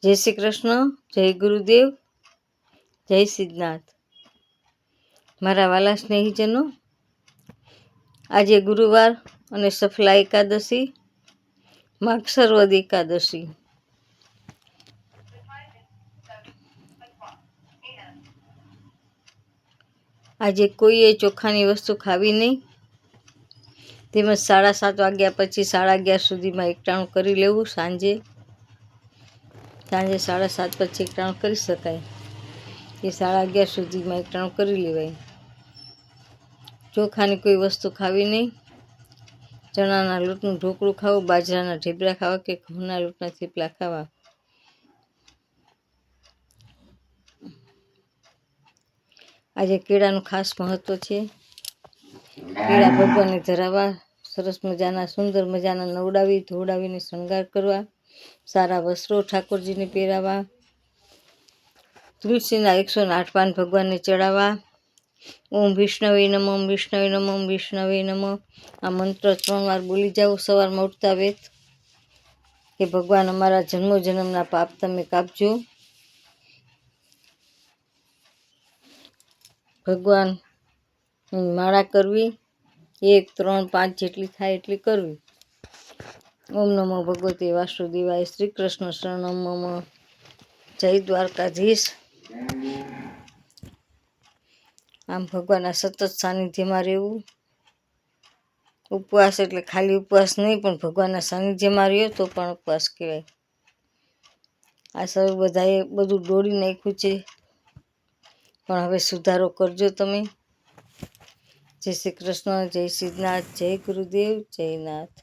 જય શ્રી કૃષ્ણ, જય ગુરુદેવ, જય સિદ્ધનાથ. મારા વાલા સ્નેહીજનો, આજે ગુરુવાર અને સફલા એકાદશી, માગસર વદ એકાદશી. આજે કોઈએ ચોખાની વસ્તુ ખાવી નહીં, તેમજ 7:30 વાગ્યા પછી 11:30 સુધીમાં એકટાણું કરી લેવું. સાંજે 7:30 પછી એકટાણું કરી શકાય, એ 11:30 સુધીમાં એકટાણું કરી લેવાય. ચોખાની કોઈ વસ્તુ ખાવી નહીં. ચણાના લોટનું ઢોકળું ખાવું, બાજરાના ઢેબરા ખાવા કે ઘઉંના લોટના થેપલા ખાવા. આજે કેળાનું ખાસ મહત્વ છે. કેળા ભગવાનને ધરાવવા, સરસ મજાના સુંદર મજાના નવડાવી ધોવડાવીને શણગાર કરવા, સારા વસ્ત્રો ઠાકોરજીને પહેરાવા, તુલસીના 108 પાન ભગવાનને ચડાવવા. ઓમ વિષ્ણવે નમઃ, ઓમ વિષ્ણવે નમઃ, ઓમ વિષ્ણવે નમઃ આ મંત્ર 3 વાર બોલી જાઓ સવારમાં ઉઠતા વેત, કે ભગવાન અમારા જન્મો જન્મના પાપ તમે કાપજો. ભગવાન માળા કરવી, 1, 3, 5 જેટલી થાય એટલી કરવી. ઓમ નમો ભગવતે વાસુદેવાય, શ્રી કૃષ્ણ શરણમ મમ, જય દ્વારકાધીશ. આમ ભગવાનના સતત સાનિધ્યમાં રહેવું. ઉપવાસ એટલે ખાલી ઉપવાસ નહીં, પણ ભગવાનના સાનિધ્યમાં રહ્યો તો પણ ઉપવાસ કહેવાય. આ સૌ બધાએ બધું દોડી નાખ્યું છે, પણ હવે સુધારો કરજો તમે. જય શ્રી કૃષ્ણ, જય સિદ્ધનાથ, જય ગુરુદેવ, જય નાથ.